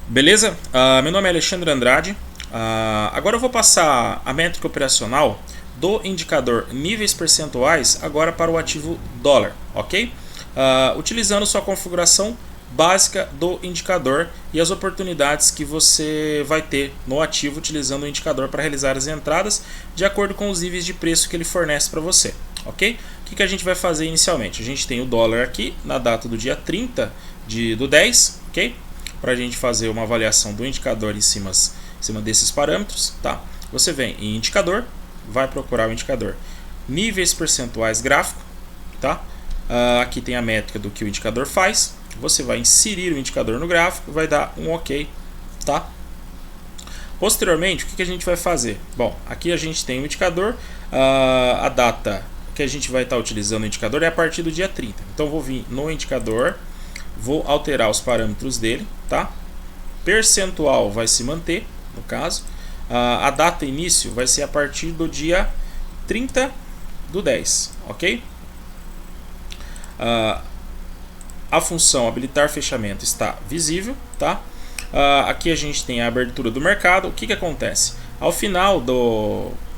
Beleza? Meu nome é Alexandre Andrade. Agora eu vou passar a métrica operacional do indicador níveis percentuais agora para o ativo dólar, ok? Utilizando sua configuração básica do indicador e as oportunidades que você vai ter no ativo utilizando o indicador para realizar as entradas de acordo com os níveis de preço que ele fornece para você, ok? O que a gente vai fazer inicialmente? A gente tem o dólar aqui na data do dia 30 do 10, ok? Para a gente fazer uma avaliação do indicador em cima desses parâmetros, tá? Você vem em indicador, vai procurar o indicador níveis percentuais gráfico, tá? Aqui tem a métrica do que o indicador faz. Você vai inserir o indicador no gráfico, vai dar um OK, tá? Posteriormente, o que a gente vai fazer? Bom, aqui a gente tem o indicador, a data que a gente vai estar utilizando o indicador é a partir do dia 30. Então, eu vou vir no indicador, vou alterar os parâmetros dele, tá? Percentual vai se manter, no caso. A data início vai ser a partir do dia 30 do 10, ok? A função habilitar fechamento está visível, tá? Aqui a gente tem a abertura do mercado. O que acontece? Ao final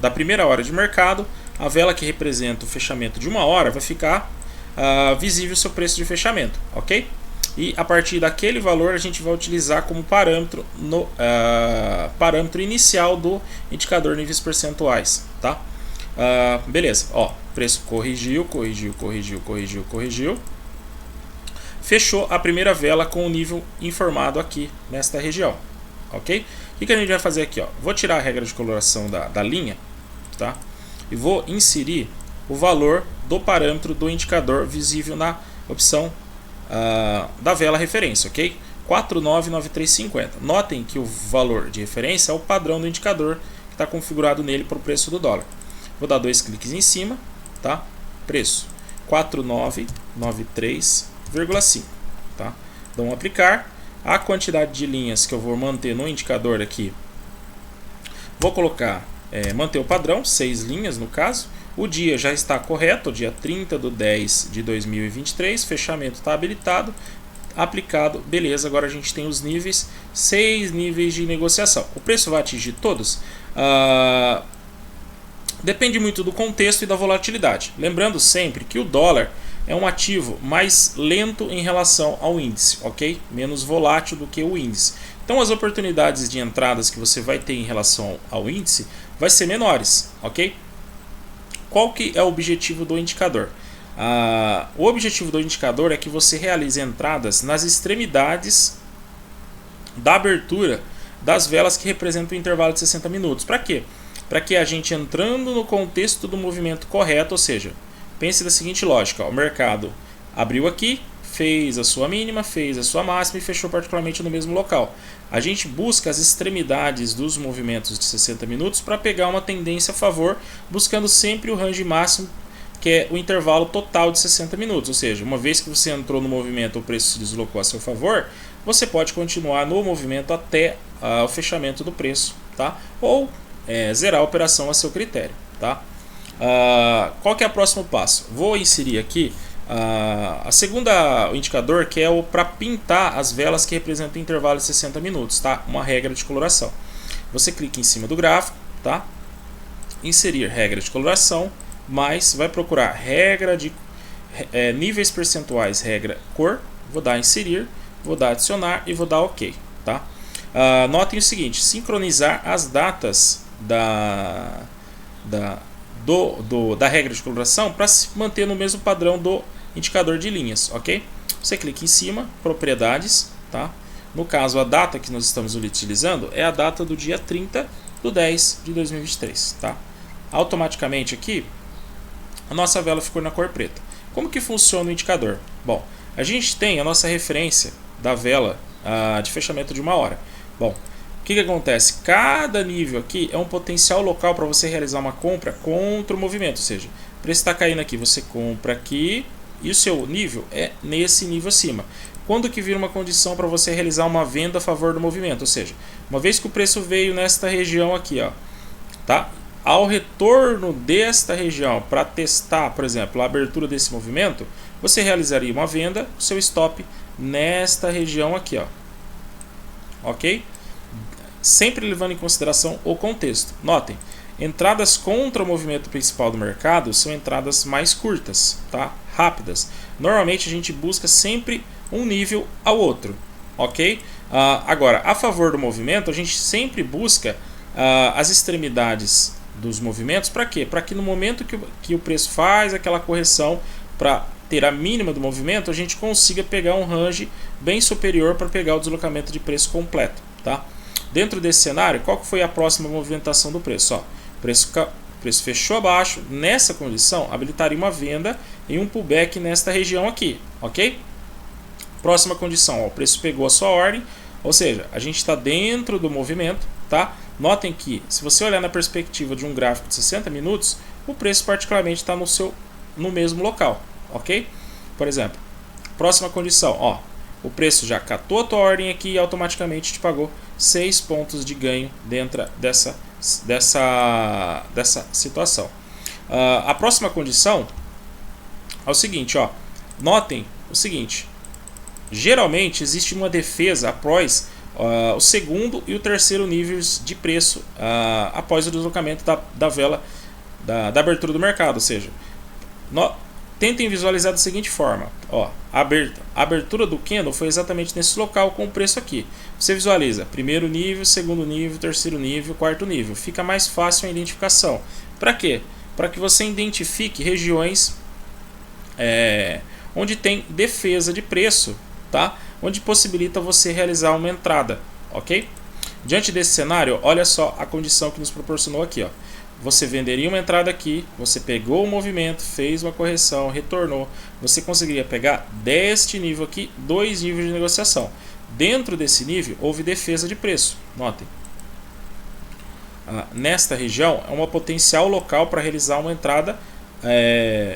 da primeira hora de mercado, a vela que representa o fechamento de uma hora vai ficar visível o seu preço de fechamento, ok? E a partir daquele valor a gente vai utilizar como parâmetro no parâmetro inicial do indicador níveis percentuais, tá? Beleza, ó, preço corrigiu, fechou a primeira vela com o nível informado aqui nesta região, ok? O que a gente vai fazer aqui? Ó? Vou tirar a regra de coloração da linha, tá? E vou inserir o valor do parâmetro do indicador visível na opção da vela referência, ok? 499350. Notem que o valor de referência é o padrão do indicador que está configurado nele para o preço do dólar. Vou dar 2 cliques em cima, tá? Preço 4993,5, tá? Dou um aplicar. A quantidade de linhas que eu vou manter no indicador aqui, vou colocar, manter o padrão, 6 linhas no caso. O dia já está correto, dia 30 do 10 de 2023, fechamento está habilitado, aplicado, beleza. Agora a gente tem os níveis, 6 níveis de negociação. O preço vai atingir todos? Depende muito do contexto e da volatilidade. Lembrando sempre que o dólar é um ativo mais lento em relação ao índice, ok? Menos volátil do que o índice. Então as oportunidades de entradas que você vai ter em relação ao índice vai ser menores, ok? Qual que é o objetivo do indicador? O objetivo do indicador é que você realize entradas nas extremidades da abertura das velas que representam o intervalo de 60 minutos. Para quê? Para que a gente, entrando no contexto do movimento correto, ou seja, pense da seguinte lógica: o mercado abriu aqui, fez a sua mínima, fez a sua máxima e fechou particularmente no mesmo local. A gente busca as extremidades dos movimentos de 60 minutos para pegar uma tendência a favor, buscando sempre o range máximo, que é o intervalo total de 60 minutos. Ou seja, uma vez que você entrou no movimento, o preço se deslocou a seu favor, você pode continuar no movimento até o fechamento do preço, tá? Ou zerar a operação a seu critério, tá? Qual que é o próximo passo? Vou inserir aqui o indicador, que é o para pintar as velas que representam o intervalo de 60 minutos, tá? Uma regra de coloração. Você clica em cima do gráfico, tá? Inserir regra de coloração, mas vai procurar regra de níveis percentuais, regra cor. Vou dar inserir, vou dar adicionar e vou dar OK, tá? Notem o seguinte: sincronizar as datas da regra de coloração para se manter no mesmo padrão do indicador de linhas, ok? Você clica em cima, propriedades, tá? No caso, a data que nós estamos utilizando é a data do dia 30 do 10 de 2023, tá? Automaticamente aqui, a nossa vela ficou na cor preta. Como que funciona o indicador? Bom, a gente tem a nossa referência da vela de fechamento de uma hora. Bom, o que acontece? Cada nível aqui é um potencial local para você realizar uma compra contra o movimento. Ou seja, o preço está caindo aqui, você compra aqui e o seu nível é nesse nível acima. Quando que vira uma condição para você realizar uma venda a favor do movimento? Ou seja, uma vez que o preço veio nesta região aqui, ó, tá? Ao retorno desta região para testar, por exemplo, a abertura desse movimento, você realizaria uma venda, o seu stop nesta região aqui, ó. ok? Sempre levando em consideração o contexto. Notem, entradas contra o movimento principal do mercado são entradas mais curtas, tá? Rápidas. Normalmente a gente busca sempre um nível ao outro, ok? Agora, a favor do movimento, a gente sempre busca as extremidades dos movimentos. Para quê? Para que no momento que o preço faz aquela correção para ter a mínima do movimento, a gente consiga pegar um range bem superior para pegar o deslocamento de preço completo, tá? Dentro desse cenário, qual que foi a próxima movimentação do preço? Ó, o preço fechou abaixo, nessa condição, habilitaria uma venda em um pullback nesta região aqui, ok? Próxima condição, ó, o preço pegou a sua ordem, ou seja, a gente está dentro do movimento, tá? Notem que, se você olhar na perspectiva de um gráfico de 60 minutos, o preço particularmente está no mesmo local, ok? Por exemplo, próxima condição, ó, o preço já catou a tua ordem aqui e automaticamente te pagou 6 pontos de ganho dentro dessa situação. A próxima condição é o seguinte, ó, notem o seguinte, geralmente existe uma defesa após o segundo e o terceiro níveis de preço após o deslocamento da vela da abertura do mercado, ou seja, tentem visualizar da seguinte forma, ó, a abertura do candle foi exatamente nesse local com o preço aqui. Você visualiza primeiro nível, segundo nível, terceiro nível, quarto nível. Fica mais fácil a identificação. Para quê? Para que você identifique regiões onde tem defesa de preço, tá? Onde possibilita você realizar uma entrada, ok? Diante desse cenário, olha só a condição que nos proporcionou aqui, ó. Você venderia uma entrada aqui, você pegou o movimento, fez uma correção, retornou. Você conseguiria pegar deste nível aqui, 2 níveis de negociação. Dentro desse nível, houve defesa de preço. Notem. Nesta região, é uma potencial local para realizar uma entrada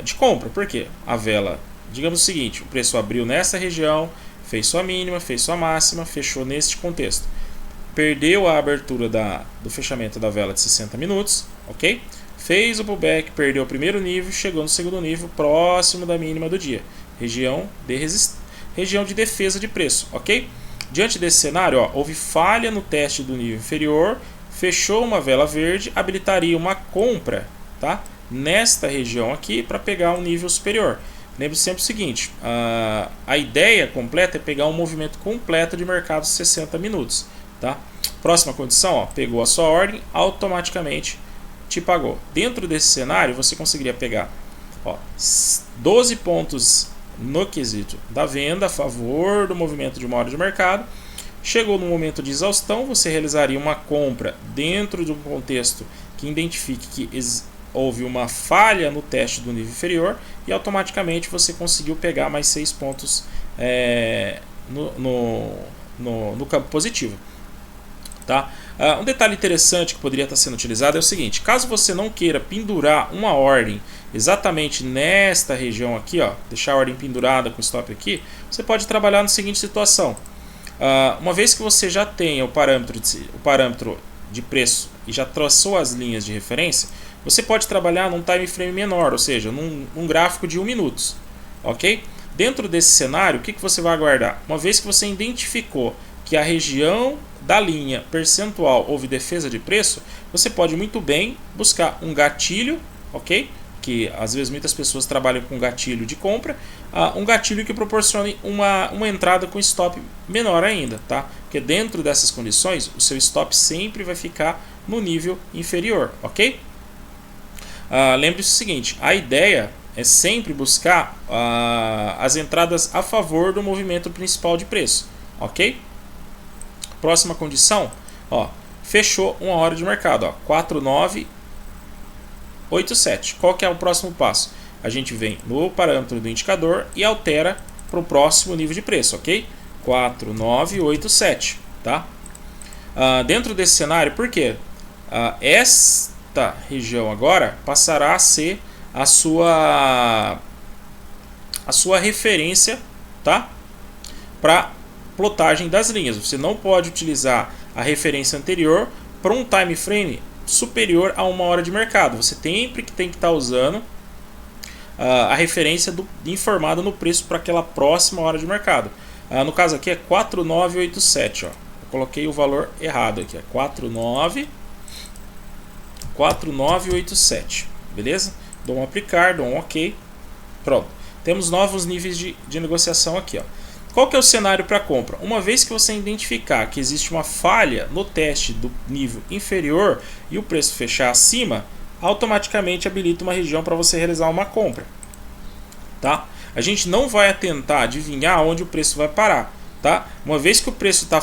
de compra. Por quê? A vela, digamos o seguinte, o preço abriu nessa região, fez sua mínima, fez sua máxima, fechou neste contexto. Perdeu a abertura do fechamento da vela de 60 minutos, ok? Fez o pullback, perdeu o primeiro nível, chegou no segundo nível, próximo da mínima do dia. Região de defesa de preço, ok? Diante desse cenário, ó, houve falha no teste do nível inferior, fechou uma vela verde, habilitaria uma compra, tá? Nesta região aqui para pegar um nível superior. Lembre sempre o seguinte, a ideia completa é pegar um movimento completo de mercado de 60 minutos. Tá? Próxima condição, ó, pegou a sua ordem, automaticamente te pagou. Dentro desse cenário, você conseguiria pegar 12 pontos no quesito da venda a favor do movimento de uma hora de mercado. Chegou no momento de exaustão, você realizaria uma compra dentro de um contexto que identifique que houve uma falha no teste do nível inferior e automaticamente você conseguiu pegar mais 6 pontos no campo positivo. Tá? Um detalhe interessante que poderia estar sendo utilizado é o seguinte, caso você não queira pendurar uma ordem exatamente nesta região aqui, ó, deixar a ordem pendurada com stop aqui, você pode trabalhar na seguinte situação. Uma vez que você já tenha o parâmetro de preço e já traçou as linhas de referência, você pode trabalhar num time frame menor, ou seja, num gráfico de 1 minuto, ok? Dentro desse cenário, o que você vai aguardar? Uma vez que você identificou que a região da linha percentual houve defesa de preço, você pode muito bem buscar um gatilho, ok? Que às vezes muitas pessoas trabalham com gatilho de compra, um gatilho que proporcione uma entrada com stop menor ainda, tá? Porque dentro dessas condições, o seu stop sempre vai ficar no nível inferior, ok? Lembre-se o seguinte, a ideia é sempre buscar as entradas a favor do movimento principal de preço, ok? Próxima condição, ó, fechou uma hora de mercado, ó, 4987. Qual que é o próximo passo? A gente vem no parâmetro do indicador e altera para o próximo nível de preço, ok? 4987, tá? Dentro desse cenário, por quê? Esta região agora passará a ser a sua referência, tá? Para plotagem das linhas. Você não pode utilizar a referência anterior para um time frame superior a 1 hora de mercado. Você sempre tem que estar usando a referência informada no preço para aquela próxima hora de mercado. No caso aqui é 4987, ó. coloquei o valor errado aqui, 49,87, beleza? Dou um aplicar, dou um OK, pronto. Temos novos níveis de negociação aqui, ó. Qual que é o cenário para compra? Uma vez que você identificar que existe uma falha no teste do nível inferior e o preço fechar acima, automaticamente habilita uma região para você realizar uma compra, tá? A gente não vai tentar adivinhar onde o preço vai parar, tá? Uma vez que o preço está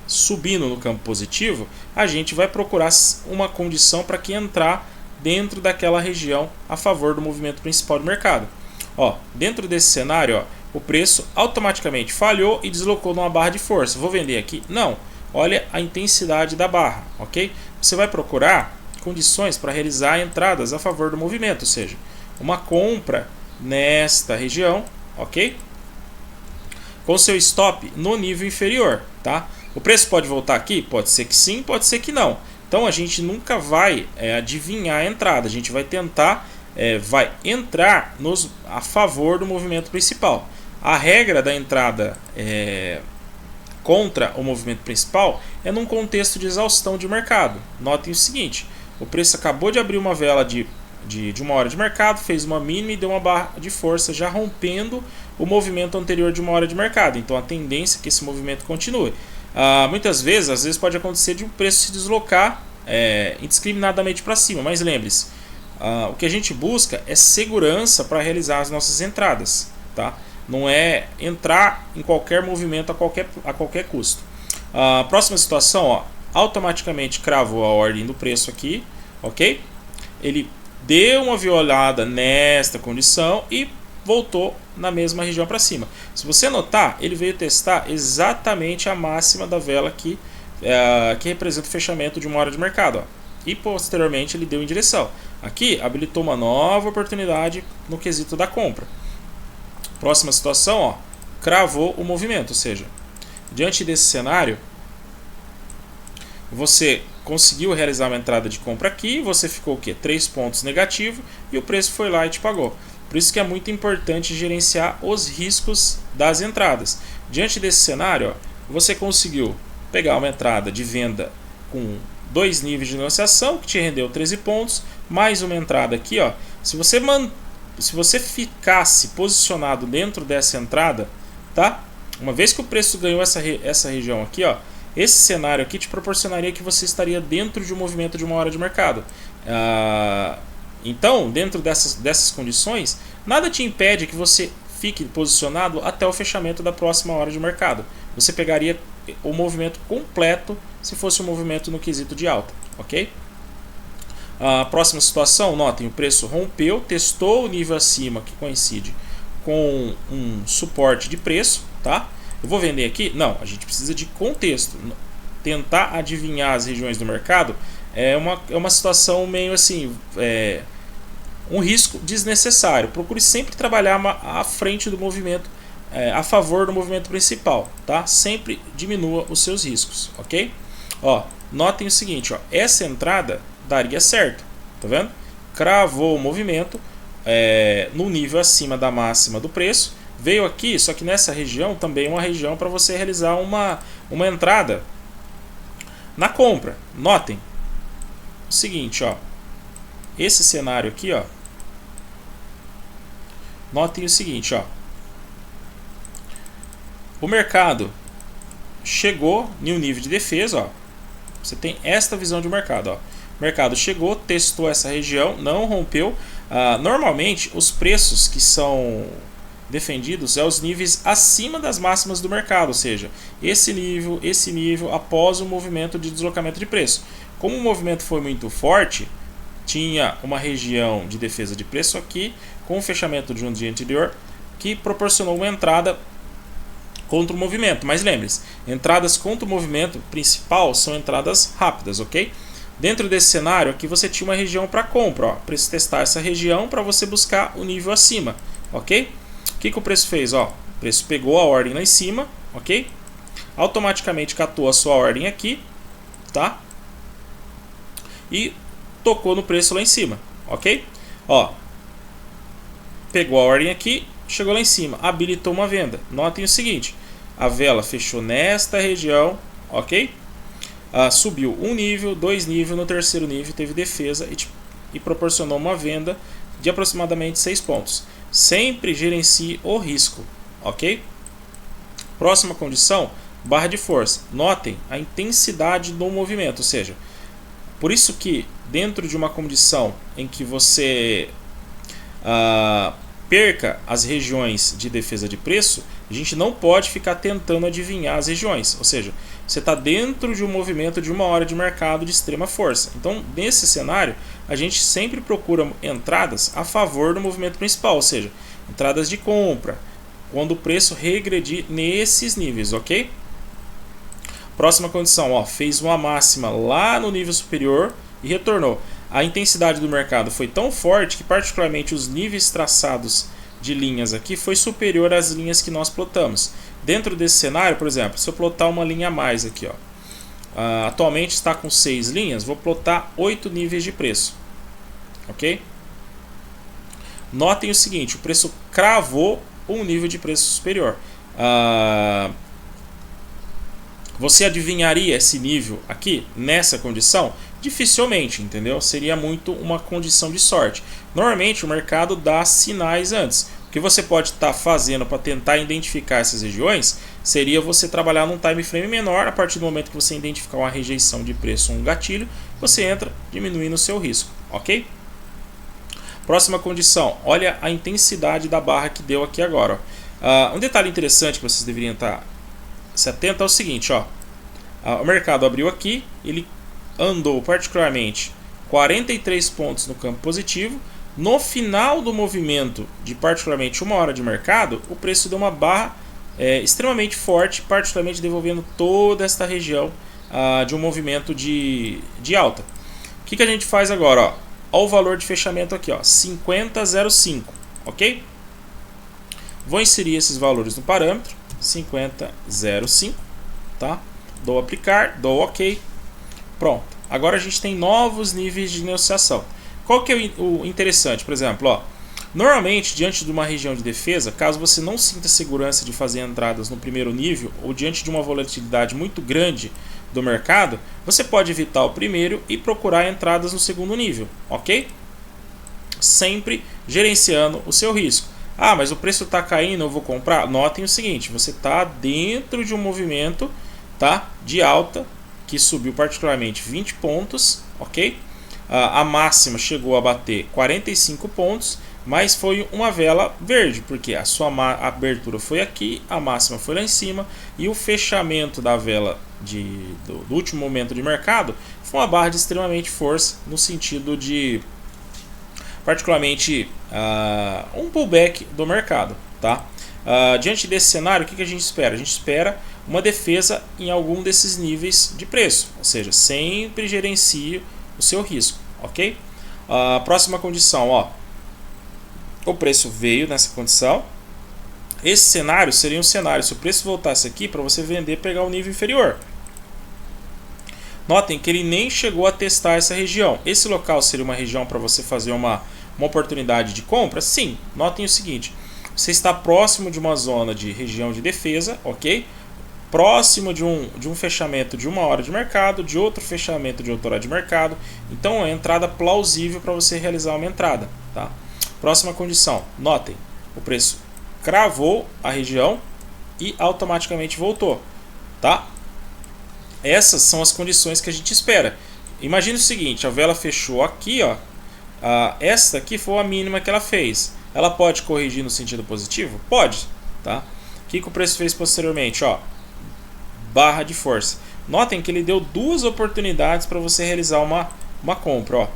subindo no campo positivo, a gente vai procurar uma condição para que entrar dentro daquela região a favor do movimento principal do mercado. Ó, dentro desse cenário, ó, o preço automaticamente falhou e deslocou numa barra de força. Vou vender aqui? Não. Olha a intensidade da barra, ok? Você vai procurar condições para realizar entradas a favor do movimento, ou seja, uma compra nesta região, ok? Com seu stop no nível inferior, tá? O preço pode voltar aqui? Pode ser que sim, pode ser que não. Então a gente nunca vai adivinhar a entrada, a gente vai tentar, vai entrar a favor do movimento principal. A regra da entrada contra o movimento principal é num contexto de exaustão de mercado. Notem o seguinte, o preço acabou de abrir uma vela de uma hora de mercado, fez uma mínima e deu uma barra de força, já rompendo o movimento anterior de uma hora de mercado. Então a tendência é que esse movimento continue. Muitas vezes, às vezes pode acontecer de um preço se deslocar indiscriminadamente para cima, mas lembre-se, o que a gente busca é segurança para realizar as nossas entradas, tá? Não é entrar em qualquer movimento a qualquer custo. Próxima situação, ó, automaticamente cravou a ordem do preço aqui, ok? Ele deu uma violada nesta condição e voltou na mesma região para cima. Se você notar, ele veio testar exatamente a máxima da vela aqui, que representa o fechamento de uma hora de mercado, ó. E posteriormente ele deu em direção. Aqui habilitou uma nova oportunidade no quesito da compra. Próxima situação, ó, cravou o movimento, ou seja, diante desse cenário, você conseguiu realizar uma entrada de compra aqui, você ficou o quê? 3 pontos negativo e o preço foi lá e te pagou. Por isso que é muito importante gerenciar os riscos das entradas. Diante desse cenário, ó, você conseguiu pegar uma entrada de venda com 2 níveis de negociação, que te rendeu 13 pontos, mais uma entrada aqui, ó. Se você ficasse posicionado dentro dessa entrada, tá? Uma vez que o preço ganhou essa região aqui, ó, esse cenário aqui te proporcionaria que você estaria dentro de um movimento de uma hora de mercado. Então, dentro dessas condições, nada te impede que você fique posicionado até o fechamento da próxima hora de mercado. Você pegaria o movimento completo se fosse um movimento no quesito de alta, ok? A próxima situação, notem, o preço rompeu, testou o nível acima que coincide com um suporte de preço, tá? Eu vou vender aqui? Não, a gente precisa de contexto. Tentar adivinhar as regiões do mercado é uma situação meio assim, um risco desnecessário. Procure sempre trabalhar à frente do movimento, a favor do movimento principal, tá? Sempre diminua os seus riscos, ok? Ó, notem o seguinte, ó, essa entrada daria certo, tá vendo? Cravou o movimento no nível acima da máxima do preço, veio aqui, só que nessa região também é uma região para você realizar uma entrada na compra. Notem o seguinte, ó, esse cenário aqui, ó, notem o seguinte, ó, o mercado chegou em um nível de defesa, ó, você tem esta visão de mercado, ó. O mercado chegou, testou essa região, não rompeu. Normalmente, os preços que são defendidos os níveis acima das máximas do mercado, ou seja, esse nível após o movimento de deslocamento de preço. Como o movimento foi muito forte, tinha uma região de defesa de preço aqui, com o fechamento de um dia anterior, que proporcionou uma entrada contra o movimento. Mas lembre-se, entradas contra o movimento principal são entradas rápidas, ok? Dentro desse cenário aqui você tinha uma região para compra, ó, precisa testar essa região para você buscar o nível acima, ok? O que o preço fez? Ó, o preço pegou a ordem lá em cima, ok? Automaticamente catou a sua ordem aqui, tá? E tocou no preço lá em cima, ok? Ó, pegou a ordem aqui, chegou lá em cima, habilitou uma venda. Notem o seguinte, a vela fechou nesta região, ok? Subiu um nível, 2 níveis, no terceiro nível teve defesa e proporcionou uma venda de aproximadamente 6 pontos. Sempre gerencie o risco, ok? Próxima condição, barra de força. Notem a intensidade do movimento, ou seja, por isso que dentro de uma condição em que você perca as regiões de defesa de preço, a gente não pode ficar tentando adivinhar as regiões, ou seja, você está dentro de um movimento de uma hora de mercado de extrema força. Então, nesse cenário, a gente sempre procura entradas a favor do movimento principal, ou seja, entradas de compra, quando o preço regredir nesses níveis, ok? Próxima condição, ó, fez uma máxima lá no nível superior e retornou. A intensidade do mercado foi tão forte que particularmente os níveis traçados de linhas aqui foi superior às linhas que nós plotamos. Dentro desse cenário, por exemplo, se eu plotar uma linha a mais aqui, ó, atualmente está com 6 linhas, vou plotar 8 níveis de preço, ok? Notem o seguinte, o preço cravou um nível de preço superior. Você adivinharia esse nível aqui, nessa condição? Dificilmente, entendeu? Seria muito uma condição de sorte. Normalmente o mercado dá sinais antes. O que você pode estar fazendo para tentar identificar essas regiões seria você trabalhar num time frame menor. A partir do momento que você identificar uma rejeição de preço ou um gatilho, você entra diminuindo o seu risco, ok? Próxima condição, olha a intensidade da barra que deu aqui agora. Um detalhe interessante que vocês deveriam estar se atentos é o seguinte, ó. O mercado abriu aqui, ele andou particularmente 43 pontos no campo positivo. No final do movimento de particularmente uma hora de mercado, o preço deu uma barra extremamente forte, particularmente devolvendo toda esta região de um movimento de alta. O que a gente faz agora? Ó? Olha o valor de fechamento aqui, ó, 50,05, ok? Vou inserir esses valores no parâmetro, 50,05, tá? Dou aplicar, dou ok, pronto. Agora a gente tem novos níveis de negociação. Qual que é o interessante? Por exemplo, ó, normalmente diante de uma região de defesa, caso você não sinta segurança de fazer entradas no primeiro nível ou diante de uma volatilidade muito grande do mercado, você pode evitar o primeiro e procurar entradas no segundo nível, ok? Sempre gerenciando o seu risco. Ah, mas o preço está caindo, eu vou comprar? Notem o seguinte, você está dentro de um movimento, tá, de alta que subiu particularmente 20 pontos, ok? A máxima chegou a bater 45 pontos, mas foi uma vela verde, porque a sua abertura foi aqui, a máxima foi lá em cima e o fechamento da vela do último momento de mercado foi uma barra de extremamente força, no sentido de particularmente um pullback do mercado, tá? Diante desse cenário, o que a gente espera? A gente espera uma defesa em algum desses níveis de preço, ou seja, sempre gerencie o seu risco, ok? Próxima condição, ó, o preço veio nessa condição. Esse cenário seria um cenário, se o preço voltasse aqui, para você vender, pegar o nível inferior. Notem que ele nem chegou a testar essa região. Esse local seria uma região para você fazer uma oportunidade de compra? Sim. Notem o seguinte, você está próximo de uma zona de região de defesa, ok? Próximo de um fechamento de uma hora de mercado, de outro fechamento de outra hora de mercado. Então é uma entrada plausível para você realizar uma entrada, tá? Próxima condição, notem, o preço cravou a região e automaticamente voltou, tá? Essas são as condições que a gente espera. Imagine o seguinte, a vela fechou aqui, ó. Esta aqui foi a mínima que ela fez. Ela pode corrigir no sentido positivo? Pode, tá? O que o preço fez posteriormente? Ó, barra de força. Notem que ele deu duas oportunidades para você realizar uma compra. Ó.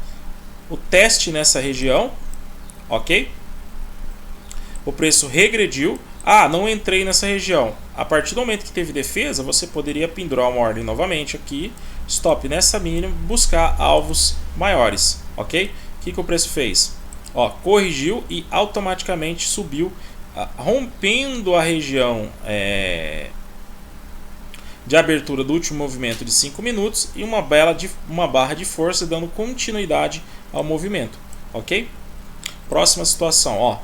O teste nessa região, ok? O preço regrediu. Não entrei nessa região. A partir do momento que teve defesa, você poderia pendurar uma ordem novamente aqui, stop nessa mínima, buscar alvos maiores, ok? O que o preço fez? Ó, corrigiu e automaticamente subiu, rompendo a região de abertura do último movimento de 5 minutos e uma barra de força dando continuidade ao movimento, ok? Próxima situação, ó,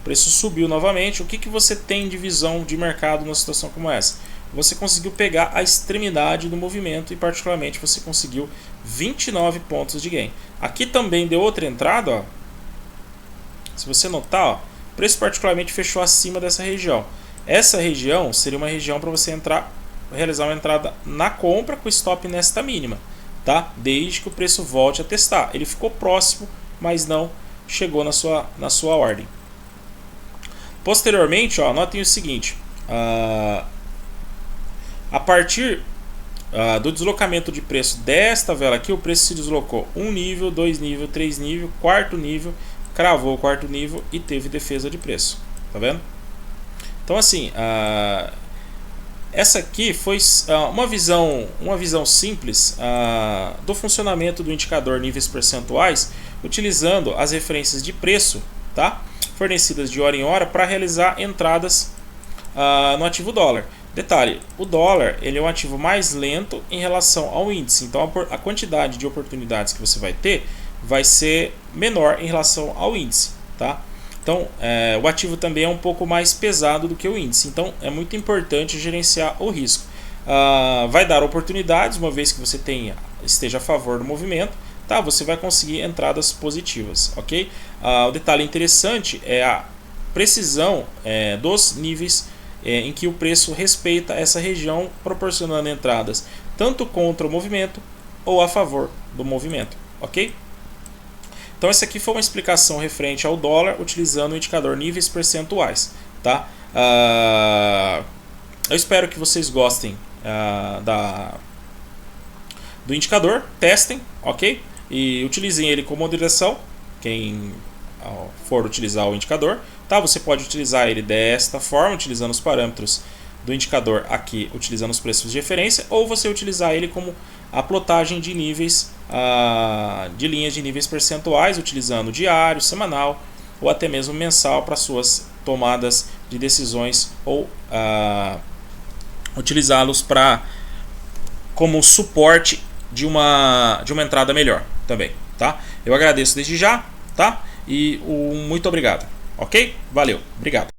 o preço subiu novamente. O que você tem de visão de mercado numa situação como essa? Você conseguiu pegar a extremidade do movimento e particularmente você conseguiu 29 pontos de gain. Aqui também deu outra entrada, ó. Se você notar, ó, o preço particularmente fechou acima dessa região. Essa região seria uma região para você realizar uma entrada na compra com stop nesta mínima, tá? Desde que o preço volte a testar. Ele ficou próximo, mas não chegou na sua ordem. Posteriormente, ó, notem o seguinte: a partir do deslocamento de preço desta vela aqui, o preço se deslocou um nível, 2 nível, 3 nível, quarto nível, cravou o quarto nível e teve defesa de preço. Tá vendo? Então assim, essa aqui foi uma visão simples do funcionamento do indicador níveis percentuais, utilizando as referências de preço, tá? Fornecidas de hora em hora para realizar entradas no ativo dólar. Detalhe, o dólar ele é um ativo mais lento em relação ao índice, então a quantidade de oportunidades que você vai ter vai ser menor em relação ao índice, tá? Então o ativo também é um pouco mais pesado do que o índice, então é muito importante gerenciar o risco. Vai dar oportunidades, uma vez que você esteja a favor do movimento, tá? Você vai conseguir entradas positivas, ok? O detalhe interessante é a precisão dos níveis em que o preço respeita essa região, proporcionando entradas tanto contra o movimento ou a favor do movimento, ok? Então essa aqui foi uma explicação referente ao dólar utilizando o indicador níveis percentuais, tá? Eu espero que vocês gostem do indicador, testem, ok? E utilizem ele com moderação, quem for utilizar o indicador, tá? Você pode utilizar ele desta forma, utilizando os parâmetros do indicador aqui, utilizando os preços de referência, ou você utilizar ele como a plotagem de níveis, de linhas de níveis percentuais, utilizando diário, semanal ou até mesmo mensal para suas tomadas de decisões, ou utilizá-los como suporte de uma entrada melhor também, tá? Eu agradeço desde já, tá? E muito obrigado, ok? Valeu, obrigado.